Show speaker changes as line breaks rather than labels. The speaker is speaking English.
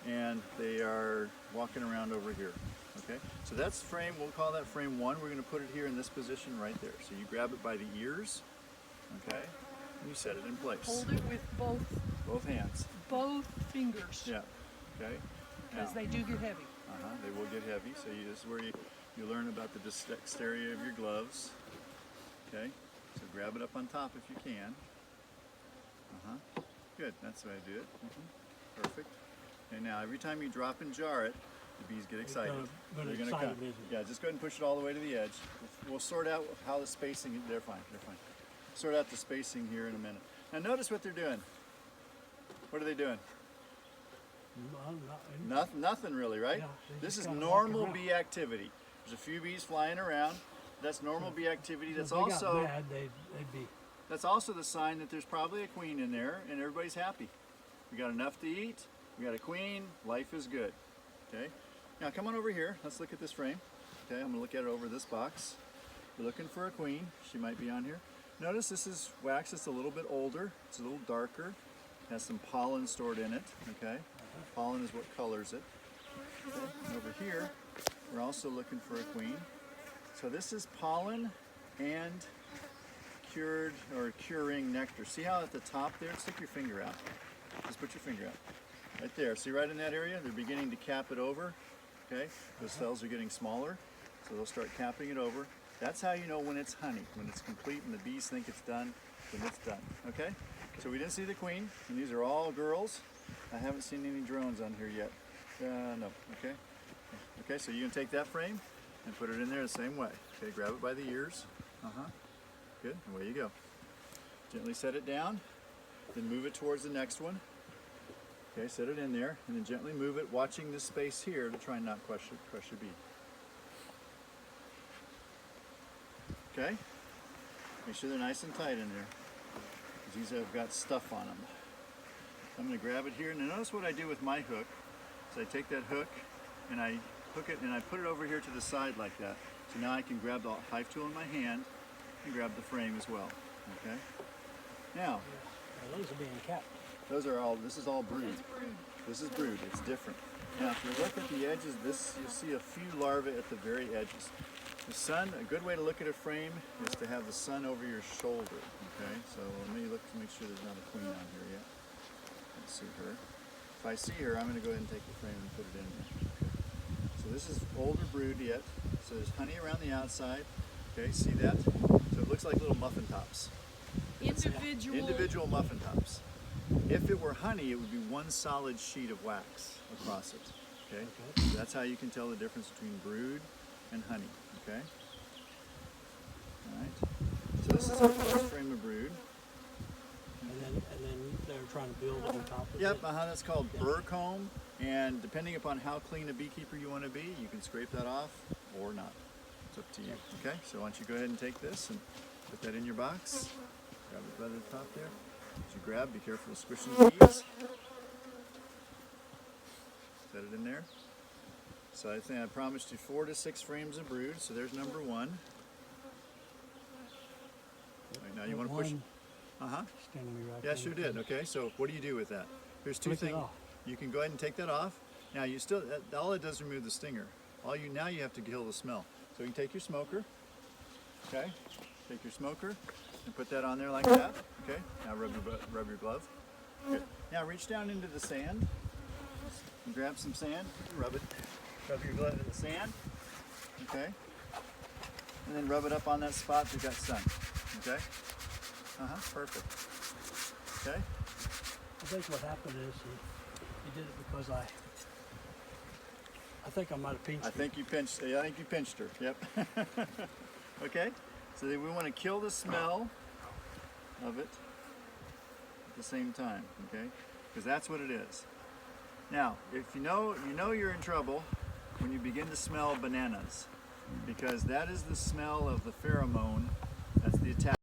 and they are walking around over here. Okay, so that's frame, we'll call that frame 1. We're going to put it here in this position right there. So you grab it by the ears, okay, and you set it in place.
Hold it with
Both hands.
both fingers.
Yeah, okay.
Because they do get heavy.
They will get heavy, so this is where you learn about the dexterity of your gloves. Okay, so grab it up on top if you can. Good, that's the way I do it. Perfect. And now every time you drop and jar it, the bees get excited. They're going to come. Yeah, just go ahead and push it all the way to the edge. We'll sort out how the spacing, they're fine. Sort out the spacing here in a minute. Now notice what they're doing. What are they doing? Nothing really, right?
Yeah,
this is normal bee activity. There's a few bees flying around. That's normal bee activity. That's also
got mad, they'd be.
That's also the sign that there's probably a queen in there and everybody's happy. We got enough to eat. We got a queen. Life is good. Okay. Now come on over here. Let's look at this frame. Okay. I'm gonna look at it over this box. We're looking for a queen. She might be on here. Notice this is wax that's a little bit older. It's a little darker. Has some pollen stored in it. Okay. Pollen is what colors it. Okay. And over here, we're also looking for a queen. So this is pollen and cured or curing nectar. See how at the top there, stick your finger out. Just put your finger out. Right there. See right in that area? They're beginning to cap it over. Okay? Those cells are getting smaller, so they'll start capping it over. That's how you know when it's honey. When it's complete and the bees think it's done, then it's done. Okay? So we didn't see the queen, and these are all girls. I haven't seen any drones on here yet. No. Okay? Okay, so you can take that frame and put it in there the same way. Okay, grab it by the ears. Good, away you go. Gently set it down, then move it towards the next one. Okay, set it in there, and then gently move it, watching this space here to try and not crush your bee. Okay? Make sure they're nice and tight in there, because these have got stuff on them. I'm going to grab it here, and notice what I do with my hook. So I take that hook, and I hook it, and I put it over here to the side like that. So now I can grab the hive tool in my hand, and grab the frame as well. Okay? Now,
Those are being capped.
This is all brood. This is brood, it's different. Now if you look at the edges, you'll see a few larvae at the very edges. The sun, a good way to look at a frame is to have the sun over your shoulder. Okay, so let me look to make sure there's not a queen on here yet. Let's see her. If I see her, I'm going to go ahead and take the frame and put it in there. Okay. So this is older brood yet. So there's honey around the outside. Okay, see that? So it looks like little muffin tops. Individual muffin tops. If it were honey, it would be one solid sheet of wax across it. Okay? So that's how you can tell the difference between brood and honey. Okay? Alright. So this is our first frame of brood.
And then they're trying to build on top of it.
Yep, that's called burr comb. And depending upon how clean a beekeeper you want to be, you can scrape that off or not. It's up to you. Okay? So why don't you go ahead and take this and put that in your box. Grab it by the top there. As you grab, be careful of squishing the bees. Set it in there. So I think I promised you 4 to 6 frames of brood, so there's number 1. Right, now you want to push. Yeah, sure did. Okay, so what do you do with that? There's 2 things. You can go ahead and take that off. Now you still, all it does is remove the stinger. Now you have to kill the smell. So you can take your smoker. Okay, take your smoker and put that on there like that. Okay, now rub your glove. Good. Now reach down into the sand and grab some sand, rub your glove in the sand. Okay, and then rub it up on that spot that got sun. Okay, perfect. Okay.
I think what happened is he did it because I think I might have pinched her.
I think you pinched her. Yep. Okay. So then we want to kill the smell of it at the same time, okay? Because that's what it is. Now, if you know you're in trouble when you begin to smell bananas, because that is the smell of the pheromone. That's the attack.